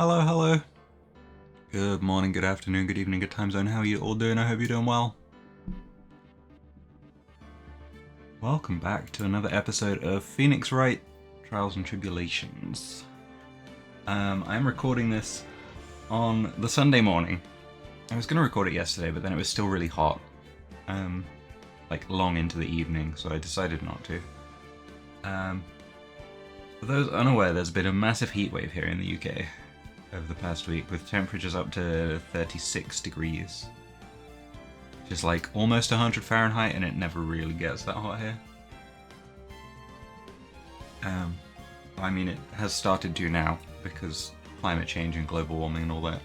Hello, hello. Good morning, good afternoon, good evening, good time zone. How are you all doing? I hope you're doing well. Welcome back to another episode of Phoenix Wright, Trials and Tribulations. I'm recording this on the Sunday morning. I was going to record it yesterday, but then it was still really hot. Like long into the evening, so I decided not to. For those unaware, there's been a massive heat wave here in the UK over the past week, with temperatures up to 36 degrees. Which is like almost 100 Fahrenheit, and it never really gets that hot here. I mean, it has started to now, because climate change and global warming and all that.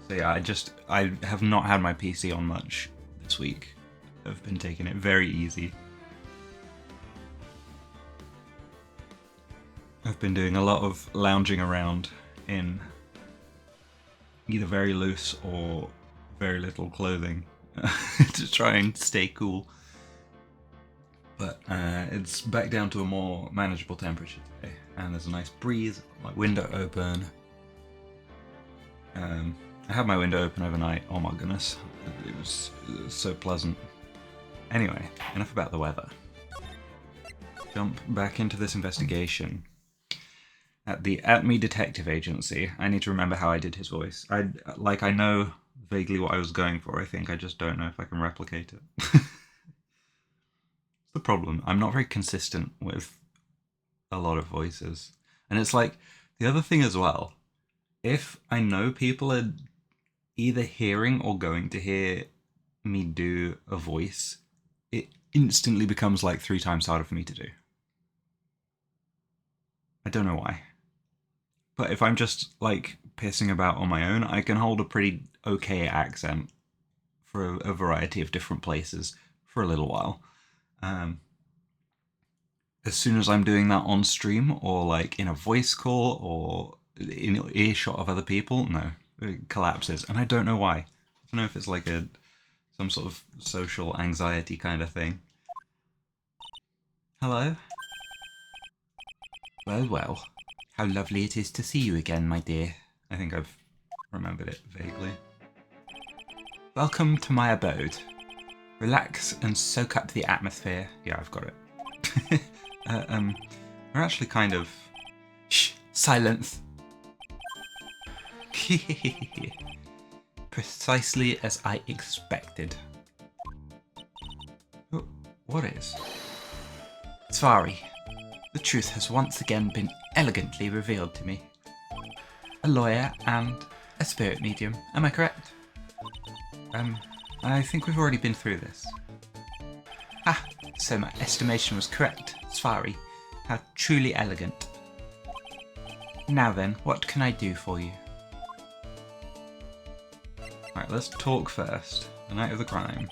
So yeah, I have not had my PC on much this week. I've been taking it very easy. I've been doing a lot of lounging around in either very loose or very little clothing to try and stay cool. But it's back down to a more manageable temperature today, and there's a nice breeze. My window open. I had my window open overnight. Oh my goodness, it was so pleasant. Anyway, enough about the weather. Jump back into this investigation at the At-Me Detective Agency. I need to remember how I did his voice. I know vaguely what I was going for, I think. I just don't know if I can replicate it. The problem. I'm not very consistent with a lot of voices. And it's like, the other thing as well, if I know people are either hearing or going to hear me do a voice, it instantly becomes like 3 times harder for me to do. I don't know why. But if I'm just like pissing about on my own, I can hold a pretty okay accent for a variety of different places for a little while. As soon as I'm doing that on stream or like in a voice call or in earshot of other people, no, it collapses, and I don't know why. I don't know if it's like some sort of social anxiety kind of thing. Hello? Well, how lovely it is to see you again, my dear. I think I've remembered it vaguely. Welcome to my abode. Relax and soak up the atmosphere. Yeah, I've got it. We're actually kind of... Shh! Silence! Precisely as I expected. What is? Sorry. The truth has once again been elegantly revealed to me. A lawyer and a spirit medium, am I correct? I think we've already been through this. Ah, so my estimation was correct. Svari, how truly elegant. Now then, what can I do for you? Right, let's talk first. The night of the crime.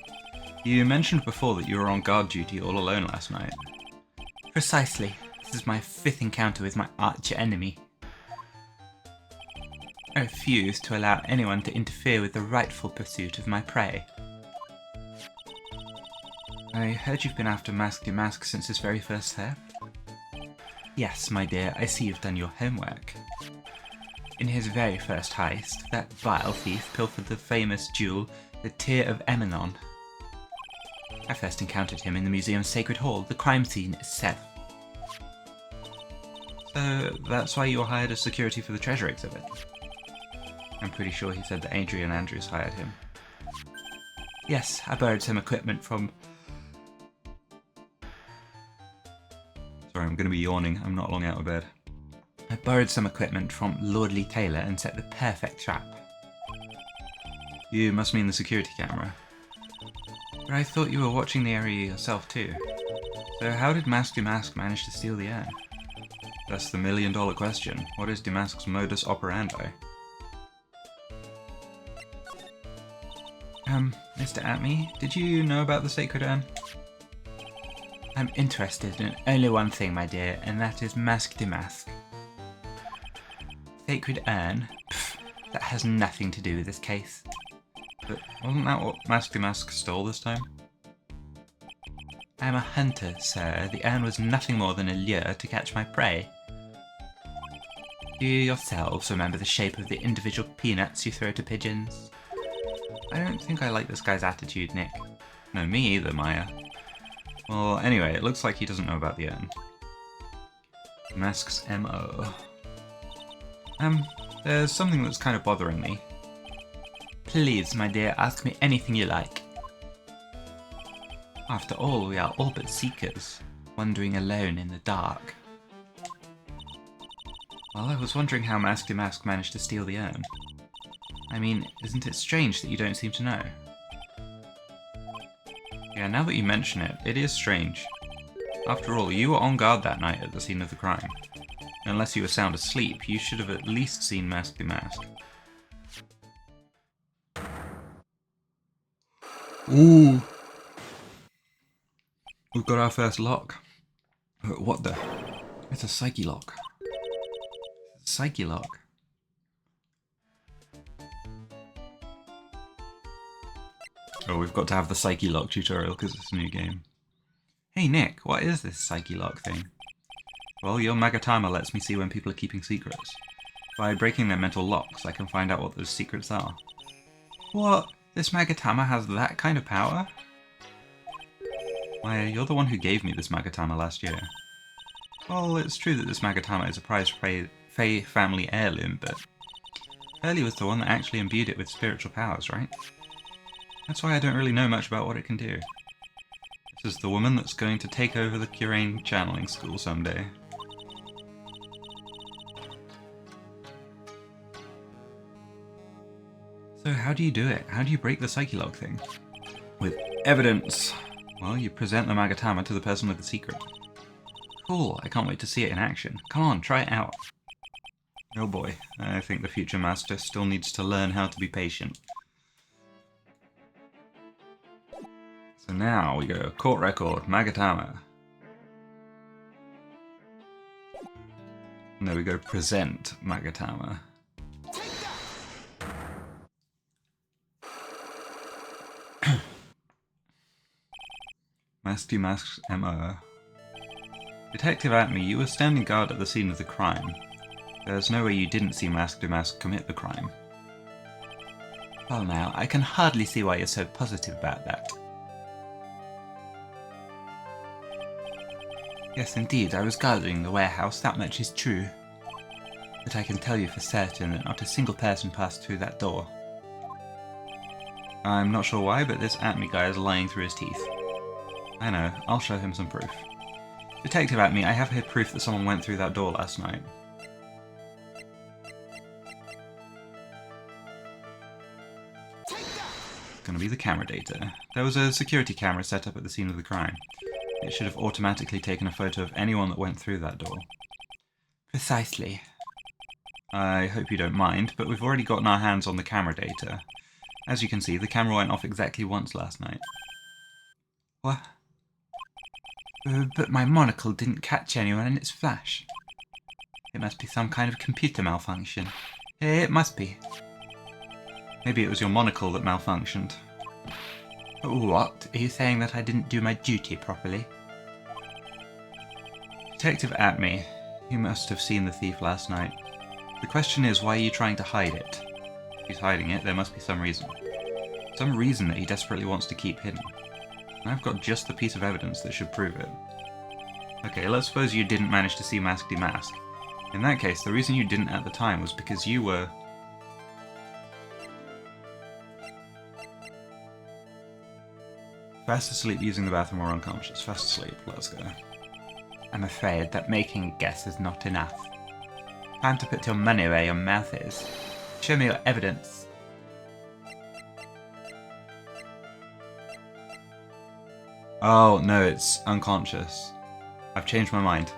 You mentioned before that you were on guard duty all alone last night. Precisely. This is my 5th encounter with my arch enemy. I refuse to allow anyone to interfere with the rightful pursuit of my prey. I heard you've been after Mask Demask since his very first theft. Yes, my dear, I see you've done your homework. In his very first heist, that vile thief pilfered the famous jewel, the Tear of Eminon. I first encountered him in the museum's Sacred Hall, the crime scene itself. So that's why you were hired as security for the treasure exhibit? I'm pretty sure he said that Adrian Andrews hired him. Yes, I borrowed some equipment from... Sorry, I'm going to be yawning. I'm not long out of bed. I borrowed some equipment from Lordly Taylor and set the perfect trap. You must mean the security camera. But I thought you were watching the area yourself too. So how did Mask Demask manage to steal the urn? That's the $1,000,000 question. What is Demask's modus operandi? Mr. Atme, did you know about the sacred urn? I'm interested in only one thing, my dear, and that is Mask Demask. Sacred urn? Pfft, that has nothing to do with this case. But wasn't that what Mask Demask stole this time? I am a hunter, sir. The urn was nothing more than a lure to catch my prey. Do you yourselves remember the shape of the individual peanuts you throw to pigeons? I don't think I like this guy's attitude, Nick. No, me either, Maya. Well, anyway, it looks like he doesn't know about the urn. Mask's MO. There's something that's kind of bothering me. Please, my dear, ask me anything you like. After all, we are all but seekers, wandering alone in the dark. Well, I was wondering how Masky Mask managed to steal the urn. I mean, isn't it strange that you don't seem to know? Yeah, now that you mention it, it is strange. After all, you were on guard that night at the scene of the crime. Unless you were sound asleep, you should have at least seen Masky Mask. Ooh! We've got our first lock. What the? It's a psyche lock. It's a psyche lock. Oh, we've got to have the psyche lock tutorial because it's a new game. Hey Nick, what is this psyche lock thing? Well, your Magatama lets me see when people are keeping secrets. By breaking their mental locks, I can find out what those secrets are. What? This Magatama has that kind of power? Maya, you're the one who gave me this Magatama last year. Well, it's true that this Magatama is a prized Fey family heirloom, but Pearly was the one that actually imbued it with spiritual powers, right? That's why I don't really know much about what it can do. This is the woman that's going to take over the Kurain channeling school someday. So how do you do it? How do you break the psyche lock thing? With evidence. Well, you present the Magatama to the person with the secret. Cool, I can't wait to see it in action. Come on, try it out. Oh boy, I think the future master still needs to learn how to be patient. So now we go court record, Magatama. And there we go, present Magatama. Masty Mask's MO. Detective Atme, you were standing guard at the scene of the crime. There's no way you didn't see Masty Mask commit the crime. Well now, I can hardly see why you're so positive about that. Yes indeed, I was guarding the warehouse, that much is true. But I can tell you for certain that not a single person passed through that door. I'm not sure why, but this Atme guy is lying through his teeth. I know, I'll show him some proof. Detective Atme, I have here proof that someone went through that door last night. It's gonna be the camera data. There was a security camera set up at the scene of the crime. It should have automatically taken a photo of anyone that went through that door. Precisely. I hope you don't mind, but we've already gotten our hands on the camera data. As you can see, the camera went off exactly once last night. What? But my monocle didn't catch anyone in its flash. It must be some kind of computer malfunction. It must be. Maybe it was your monocle that malfunctioned. What? Are you saying that I didn't do my duty properly? Detective Atme, you must have seen the thief last night. The question is, why are you trying to hide it? If he's hiding it, there must be some reason. Some reason that he desperately wants to keep hidden. And I've got just the piece of evidence that should prove it. Okay, let's suppose you didn't manage to see Masky Mask. In that case, the reason you didn't at the time was because you were... fast asleep using the bathroom or unconscious. Fast asleep, let's go. I'm afraid that making a guess is not enough. Time to put your money where your mouth is. Show me your evidence. Oh, no, it's unconscious. I've changed my mind.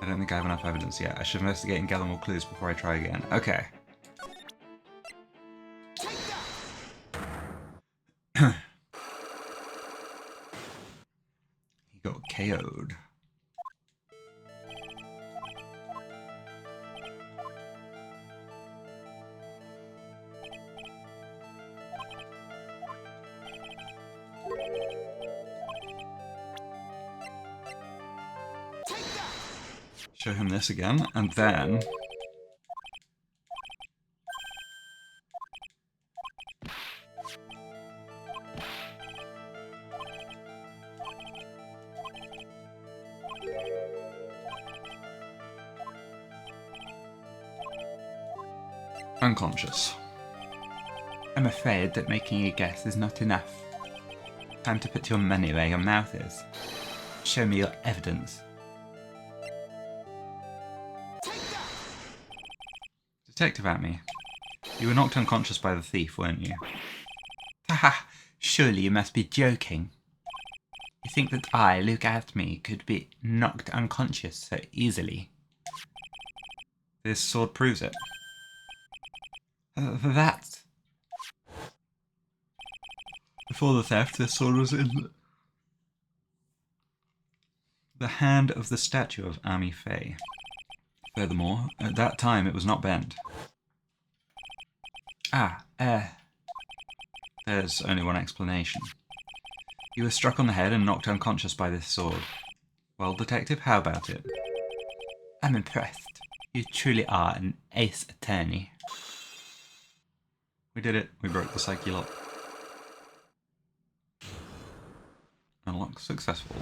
I don't think I have enough evidence yet. I should investigate and gather more clues before I try again. Okay. He got KO'd. show him this again, and then... unconscious. I'm afraid that making a guess is not enough. Time to put your money where your mouth is. Show me your evidence. Detective Atme, you were knocked unconscious by the thief, weren't you? Haha, surely you must be joking. You think that I, Luke Atme, could be knocked unconscious so easily? This sword proves it. That... Before the theft, this sword was in the hand of the statue of Ami Faye. Furthermore, at that time it was not bent. There's only one explanation. You were struck on the head and knocked unconscious by this sword. Well, Detective, how about it? I'm impressed. You truly are an ace attorney. We did it. We broke the psyche lock. Unlock successful.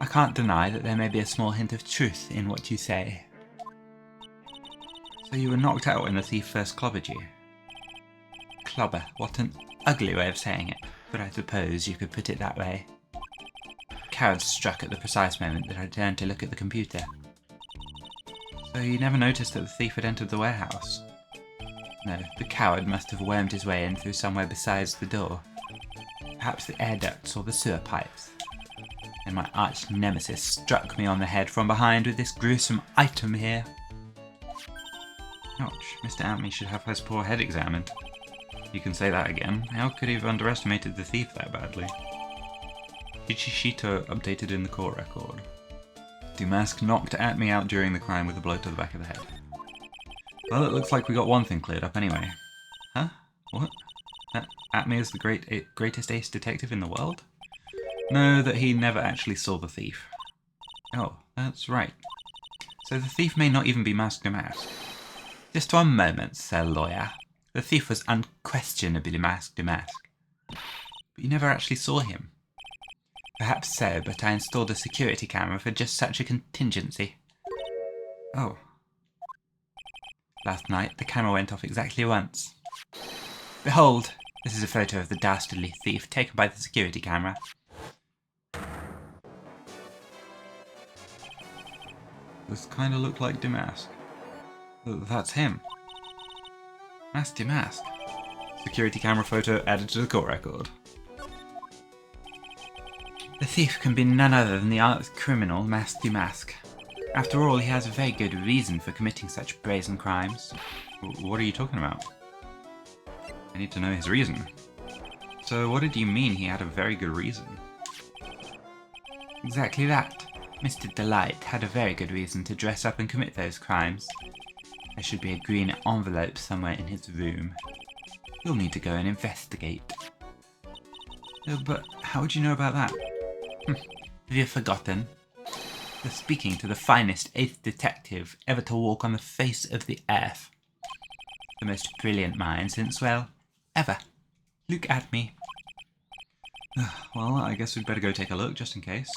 I can't deny that there may be a small hint of truth in what you say. So you were knocked out when the thief first clobbered you? Clobber, what an ugly way of saying it, but I suppose you could put it that way. Coward struck at the precise moment that I turned to look at the computer. So you never noticed that the thief had entered the warehouse? No, the coward must have wormed his way in through somewhere besides the door. Perhaps the air ducts or the sewer pipes. And my arch nemesis struck me on the head from behind with this gruesome item here. Ouch, Mr. Atme should have his poor head examined. You can say that again. How could he have underestimated the thief that badly? Ichishito updated in the court record. Damask knocked Atme out during the crime with a blow to the back of the head. Well, it looks like we got one thing cleared up anyway. Huh? What? Atme is the greatest ace detective in the world? No, that he never actually saw the thief. Oh, that's right. So the thief may not even be Mask Damask. Just one moment, Sir Lawyer. The thief was unquestionably Mask Damask. But you never actually saw him. Perhaps so, but I installed a security camera for just such a contingency. Oh. Last night, the camera went off exactly once. Behold, this is a photo of the dastardly thief taken by the security camera. This kind of looked like Damask. That's him. Mask Damask. Security camera photo added to the court record. The thief can be none other than the arch-criminal Mask Damask. After all, he has a very good reason for committing such brazen crimes. What are you talking about? I need to know his reason. So what did you mean he had a very good reason? Exactly that. Mr. Delight had a very good reason to dress up and commit those crimes. There should be a green envelope somewhere in his room. You'll need to go and investigate. But how would you know about that? Have you forgotten? You're speaking to the finest eighth detective ever to walk on the face of the earth. The most brilliant mind since, well, ever. Look at me. Well, I guess we'd better go take a look, just in case.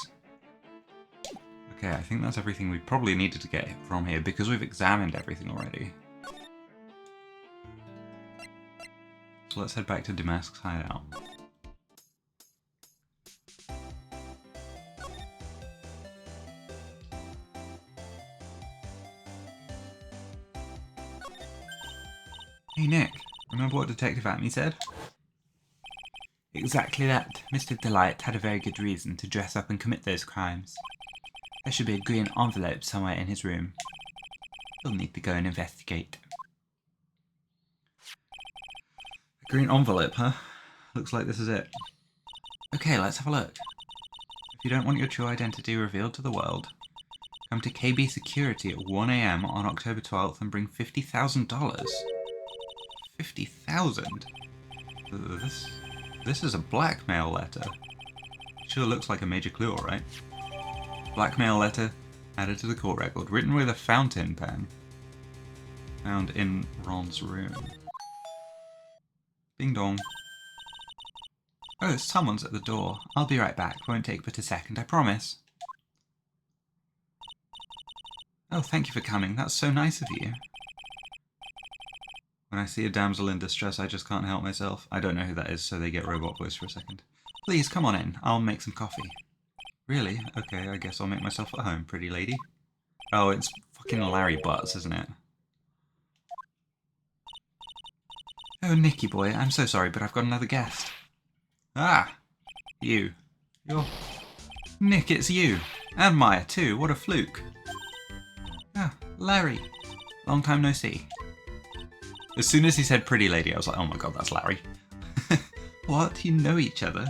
Okay, I think that's everything we probably needed to get from here, because we've examined everything already. So let's head back to Damask's hideout. Hey Nick, remember what Detective Atme said? Exactly that. Mr. Delight had a very good reason to dress up and commit those crimes. There should be a green envelope somewhere in his room. You'll need to go and investigate. A green envelope, huh? Looks like this is it. Okay, let's have a look. If you don't want your true identity revealed to the world, come to KB Security at 1 AM on October 12th and bring $50,000. 50,000? This is a blackmail letter. Sure looks like a major clue, alright. Blackmail letter added to the court record, written with a fountain pen. Found in Ron's room. Ding dong. Oh, someone's at the door. I'll be right back. Won't take but a second, I promise. Oh, thank you for coming. That's so nice of you. When I see a damsel in distress, I just can't help myself. I don't know who that is, so they get robot voice for a second. Please, come on in. I'll make some coffee. Really? Okay, I guess I'll make myself at home, pretty lady. Oh, it's fucking Larry Butts, isn't it? Oh, Nicky boy, I'm so sorry, but I've got another guest. Ah! You. You're... Nick, it's you. And Maya, too. What a fluke. Ah, Larry. Long time no see. As soon as he said pretty lady, I was like, oh my god, that's Larry. What? You know each other?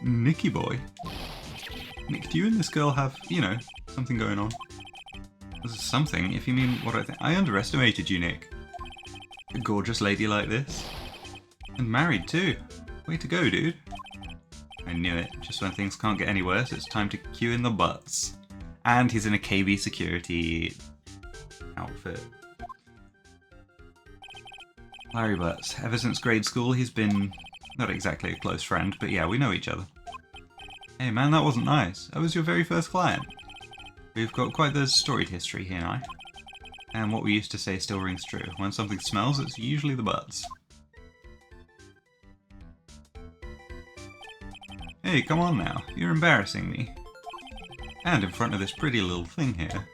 Nicky boy? Nick, do you and this girl have, you know, something going on? Something, if you mean what I think. I underestimated you, Nick. A gorgeous lady like this. And married, too. Way to go, dude. I knew it. Just when things can't get any worse, it's time to cue in the butts. And he's in a KB security outfit. Larry Butts. Ever since grade school, he's been not exactly a close friend, but yeah, we know each other. Hey man, that wasn't nice. I was your very first client. We've got quite the storied history here now. And what we used to say still rings true. When something smells, it's usually the butts. Hey, come on now. You're embarrassing me. And in front of this pretty little thing here.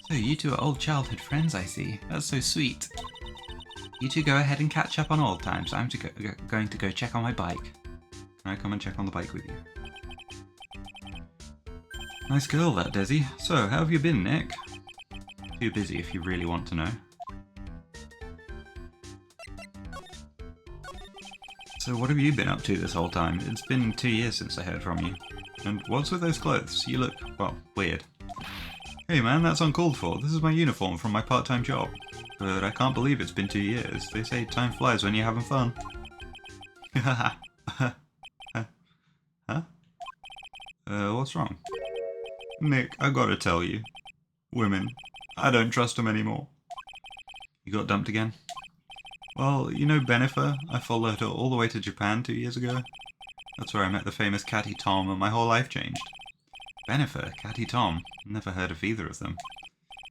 So you two are old childhood friends, I see. That's so sweet. You two go ahead and catch up on old times. I'm going to go check on my bike. Can I come and check on the bike with you? Nice girl, that Desi. So, how have you been, Nick? Too busy if you really want to know. So what have you been up to this whole time? It's been 2 years since I heard from you. And what's with those clothes? You look, well, weird. Hey man, that's uncalled for. This is my uniform from my part-time job. But I can't believe it's been 2 years. They say time flies when you're having fun. Huh? What's wrong? Nick, I gotta tell you. Women. I don't trust them anymore. You got dumped again? Well, you know Benifer? I followed her all the way to Japan 2 years ago. That's where I met the famous Catty Tom and my whole life changed. Benifer? Catty Tom? Never heard of either of them.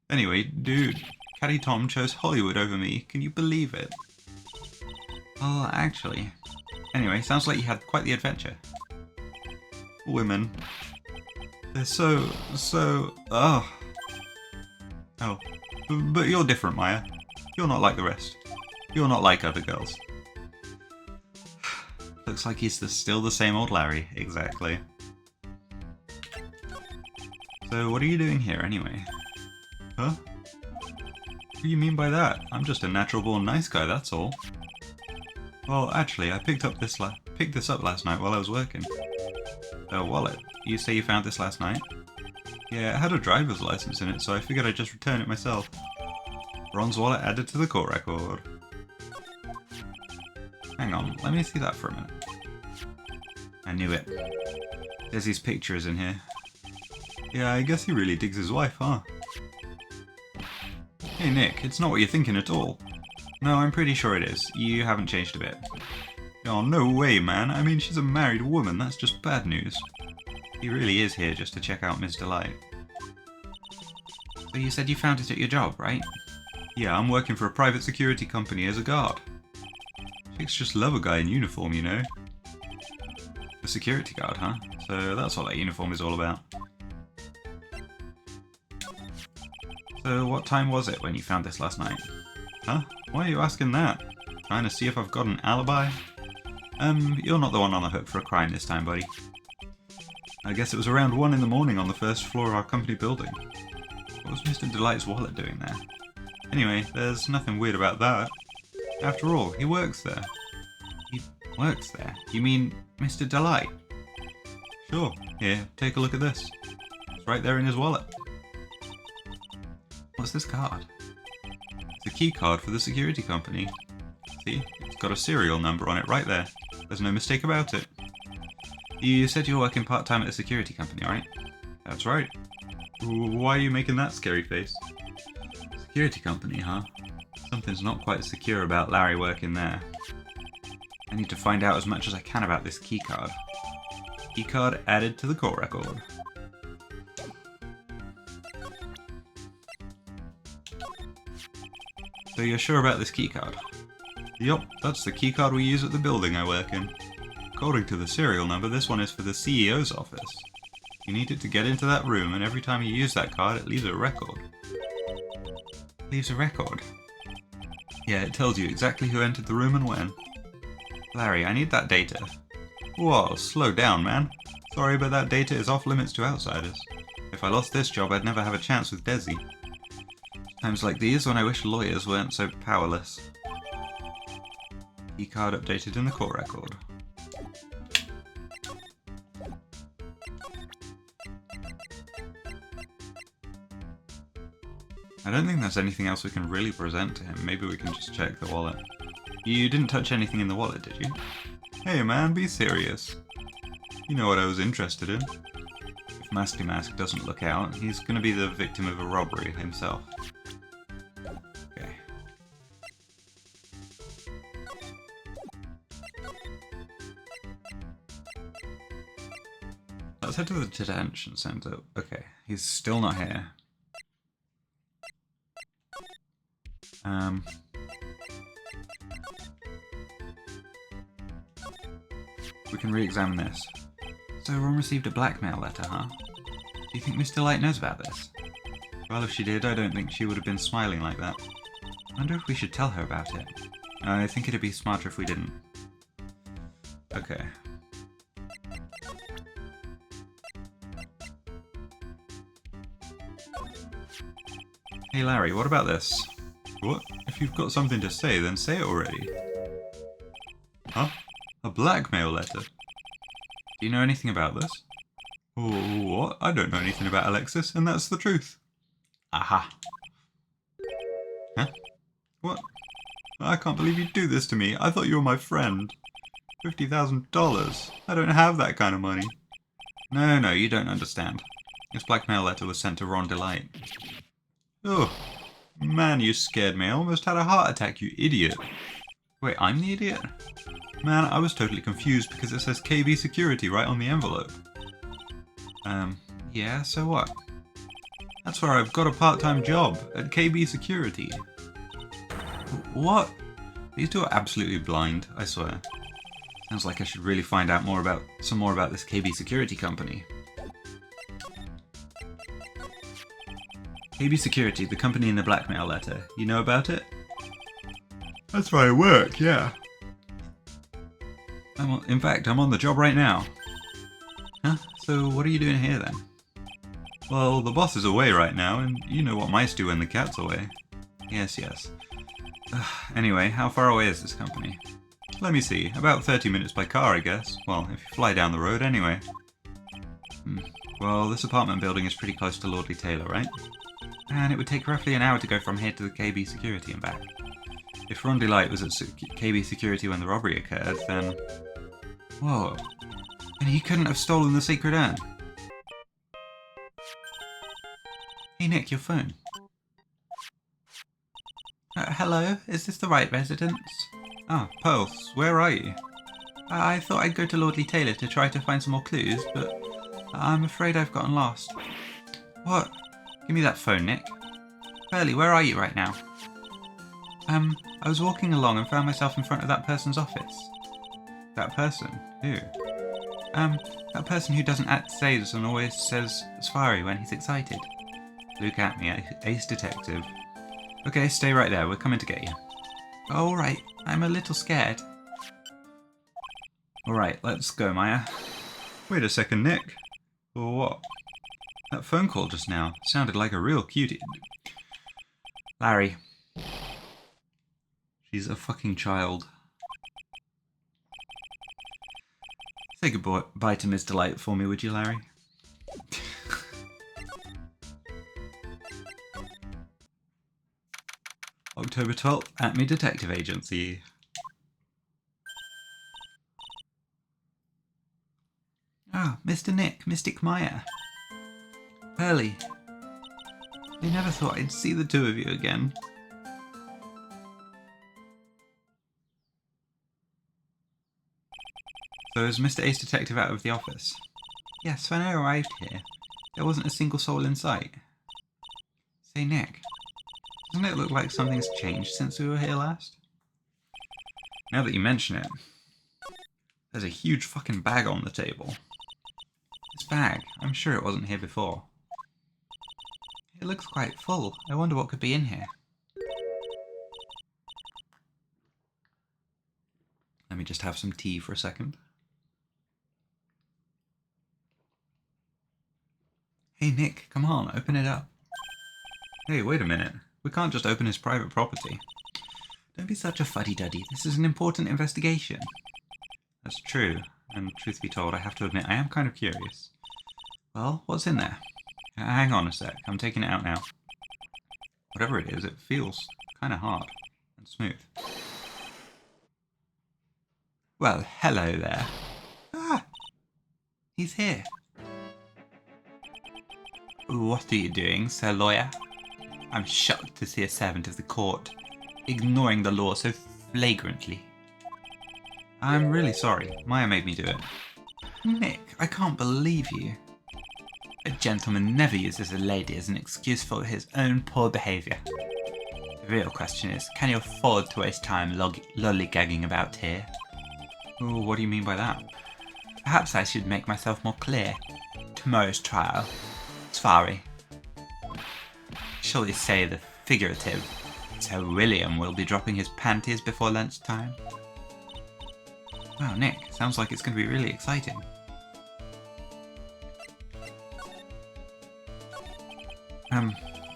Anyway, dude, Catty Tom chose Hollywood over me. Can you believe it? Well, actually. Anyway, sounds like you had quite the adventure. Women. They're so... Oh, but you're different, Maya. You're not like the rest. You're not like other girls. Looks like he's still the same old Larry. Exactly. So what are you doing here anyway? Huh? What do you mean by that? I'm just a natural-born nice guy, that's all. Well, actually, I picked this up last night while I was working. A wallet. You say you found this last night? Yeah, it had a driver's license in it, so I figured I'd just return it myself. Ron's wallet added to the court record. Hang on, let me see that for a minute. I knew it. Desi's picture is in here. Yeah, I guess he really digs his wife, huh? Hey Nick, it's not what you're thinking at all. No, I'm pretty sure it is. You haven't changed a bit. Oh, no way, man. I mean, she's a married woman. That's just bad news. He really is here just to check out Ms. Delight. So you said you found it at your job, right? Yeah, I'm working for a private security company as a guard. Chicks just love a guy in uniform, you know? A security guard, huh? So that's what that uniform is all about. So what time was it when you found this last night? Huh? Why are you asking that? Trying to see if I've got an alibi? You're not the one on the hook for a crime this time, buddy. I guess it was around 1 in the morning on the first floor of our company building. What was Mr. Delight's wallet doing there? Anyway, there's nothing weird about that. After all, he works there. He works there? You mean Mr. Delight? Sure. Here, take a look at this. It's right there in his wallet. What's this card? It's a key card for the security company. See? It's got a serial number on it right there. There's no mistake about it. You said you're working part-time at a security company, right? That's right. Why are you making that scary face? Security company, huh? Something's not quite secure about Larry working there. I need to find out as much as I can about this keycard. Keycard added to the court record. So you're sure about this keycard? Yup, that's the keycard we use at the building I work in. According to the serial number, this one is for the CEO's office. You need it to get into that room, and every time you use that card, it leaves a record. Leaves a record? Yeah, it tells you exactly who entered the room and when. Larry, I need that data. Whoa, slow down, man. Sorry, but that data is off limits to outsiders. If I lost this job, I'd never have a chance with Desi. Times like these when I wish lawyers weren't so powerless. Keycard updated in the court record. I don't think there's anything else we can really present to him. Maybe we can just check the wallet. You didn't touch anything in the wallet, did you? Hey man, be serious. You know what I was interested in. If Masty Mask doesn't look out, he's gonna be the victim of a robbery himself. Okay. Let's head to the detention center. Okay, he's still not here. We can re-examine this. So Ron received a blackmail letter, huh? Do you think Mr. Light knows about this? Well, if she did, I don't think she would have been smiling like that. I wonder if we should tell her about it. I think it'd be smarter if we didn't. Okay. Hey Larry, what about this? What? If you've got something to say, then say it already. Huh? A blackmail letter? Do you know anything about this? Oh, what? I don't know anything about Alexis, and that's the truth. Aha. Huh? What? I can't believe you'd do this to me. I thought you were my friend. $50,000. I don't have that kind of money. No, you don't understand. This blackmail letter was sent to Ron Delight. Oh, man, you scared me. I almost had a heart attack, you idiot. Wait, I'm the idiot? Man, I was totally confused because it says KB Security right on the envelope. Yeah, so what? That's where I've got a part-time job, at KB Security. What? These two are absolutely blind, I swear. Sounds like I should really find out some more about this KB Security company. KB Security, the company in the blackmail letter. You know about it? That's where I work, yeah. In fact, I'm on the job right now. Huh? So what are you doing here then? Well, the boss is away right now, and you know what mice do when the cat's away. Yes. Anyway, how far away is this company? Let me see, about 30 minutes by car, I guess. Well, if you fly down the road anyway. Well, this apartment building is pretty close to Lordly Taylor, right? And it would take roughly an hour to go from here to the KB Security and back. If Ron Delight was at KB Security when the robbery occurred, then... Whoa. And he couldn't have stolen the secret urn. Hey Nick, your phone. Hello, is this the Wright residence? Ah, Pearls, where are you? I thought I'd go to Lordly Taylor to try to find some more clues, but I'm afraid I've gotten lost. What? Give me that phone, Nick. Pearly, where are you right now? I was walking along and found myself in front of that person's office. That person? Who? That person who doesn't act sazed and always says Safari when he's excited. Look at me, ace detective. Okay, stay right there, we're coming to get you. Alright, I'm a little scared. Alright, let's go, Maya. Wait a second, Nick. Or what? That phone call just now sounded like a real cutie. Larry. She's a fucking child. Say goodbye to Miss Delight for me, would you, Larry? October 12th, Acme Detective Agency. Mr. Nick, Mystic Maya. Pearly. I never thought I'd see the two of you again. So is Mr. Ace Detective out of the office? Yes, when I arrived here, there wasn't a single soul in sight. Say, Nick, doesn't it look like something's changed since we were here last? Now that you mention it, there's a huge fucking bag on the table. This bag, I'm sure it wasn't here before. It looks quite full. I wonder what could be in here. Let me just have some tea for a second. Hey Nick, come on, open it up. Hey, wait a minute. We can't just open his private property. Don't be such a fuddy-duddy. This is an important investigation. That's true, and truth be told, I have to admit I am kind of curious. Well, what's in there? Hang on a sec, I'm taking it out now. Whatever it is, it feels kind of hard and smooth. Well, hello there. Ah! He's here. What are you doing, Sir Lawyer? I'm shocked to see a servant of the court ignoring the law so flagrantly. I'm really sorry. Maya made me do it. Nick, I can't believe you. A gentleman never uses a lady as an excuse for his own poor behaviour. The real question is, can you afford to waste time lollygagging about here? Oh, what do you mean by that? Perhaps I should make myself more clear. Tomorrow's trial. Sorry. Shall we say the figurative? Sir William will be dropping his panties before lunchtime. Wow, Nick, sounds like it's going to be really exciting.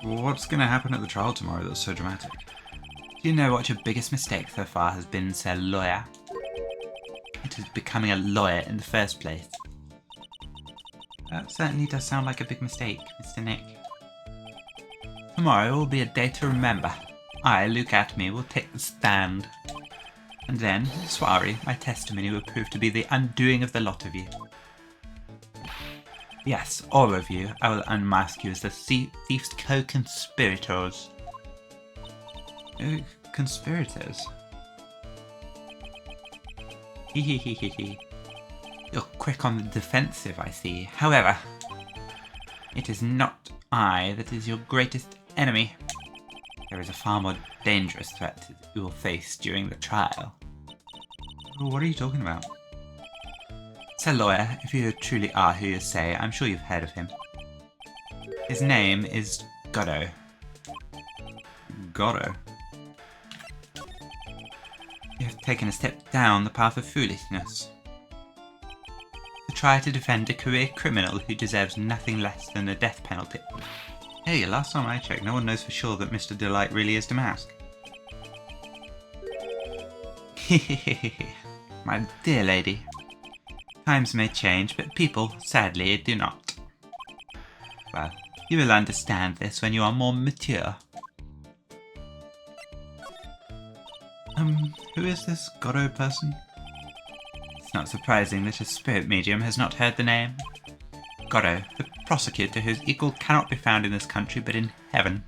What's going to happen at the trial tomorrow that's so dramatic? Do you know what your biggest mistake so far has been, Sir Lawyer? It is becoming a lawyer in the first place. That certainly does sound like a big mistake, Mr. Nick. Tomorrow will be a day to remember. I, Luke Atme, will take the stand. And then, sorry, my testimony will prove to be the undoing of the lot of you. Yes, all of you, I will unmask you as the thief's co-conspirators. Conspirators? Hehehehe. You're quick on the defensive, I see. However, it is not I that is your greatest enemy. There is a far more dangerous threat that you will face during the trial. What are you talking about? Sir Lawyer, if you truly are who you say, I'm sure you've heard of him. His name is Godot. Godot? You have taken a step down the path of foolishness. To try to defend a career criminal who deserves nothing less than a death penalty. Hey, last time I checked, no one knows for sure that Mr. Delight really is Damask. My dear lady. Times may change, but people, sadly, do not. Well, you will understand this when you are more mature. Who is this Godot person? It's not surprising that a spirit medium has not heard the name. Godot, the prosecutor whose equal cannot be found in this country but in heaven.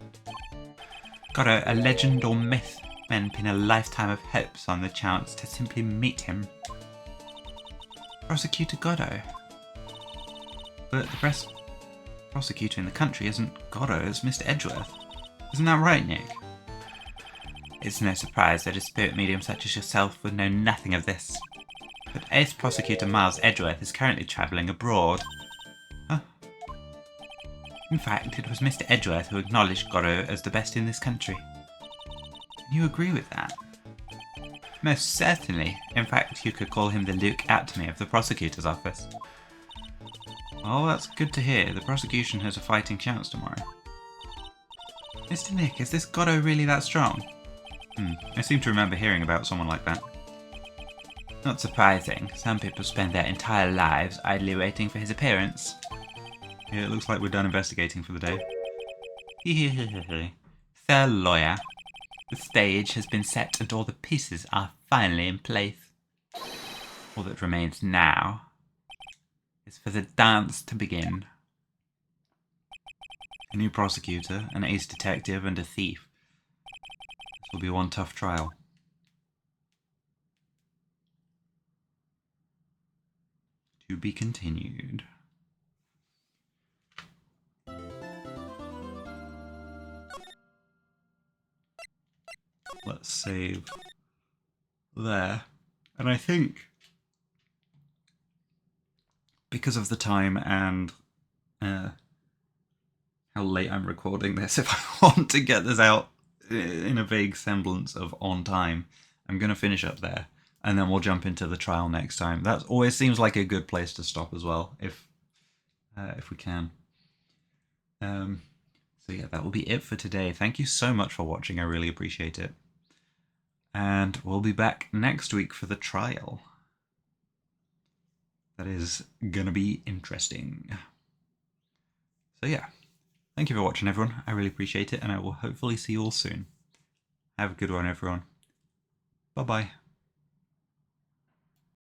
Godot, a legend or myth, men pin a lifetime of hopes on the chance to simply meet him. Prosecutor Godot? But the best prosecutor in the country isn't Godot, it's Mr. Edgeworth. Isn't that right, Nick? It's no surprise that a spirit medium such as yourself would know nothing of this. But Ace Prosecutor Miles Edgeworth is currently travelling abroad. Huh? In fact, it was Mr. Edgeworth who acknowledged Godot as the best in this country. Can you agree with that? Most certainly. In fact, you could call him the Luke Atme of the prosecutor's office. Well, that's good to hear. The prosecution has a fighting chance tomorrow. Mr. Nick, is this Godot really that strong? I seem to remember hearing about someone like that. Not surprising. Some people spend their entire lives idly waiting for his appearance. Yeah, it looks like we're done investigating for the day. Sir Lawyer, the stage has been set and all the pieces are finally in place. All that remains now is for the dance to begin. A new prosecutor, an ace detective, and a thief. This will be one tough trial. To be continued. Let's save there. And I think because of the time and how late I'm recording this, if I want to get this out in a vague semblance of on time, I'm going to finish up there. And then we'll jump into the trial next time. That always seems like a good place to stop as well, if we can. So yeah, that will be it for today. Thank you so much for watching. I really appreciate it. And we'll be back next week for the trial. That is gonna be interesting. So yeah, thank you for watching, everyone. I really appreciate it, and I will hopefully see you all soon. Have a good one, everyone. Bye-bye.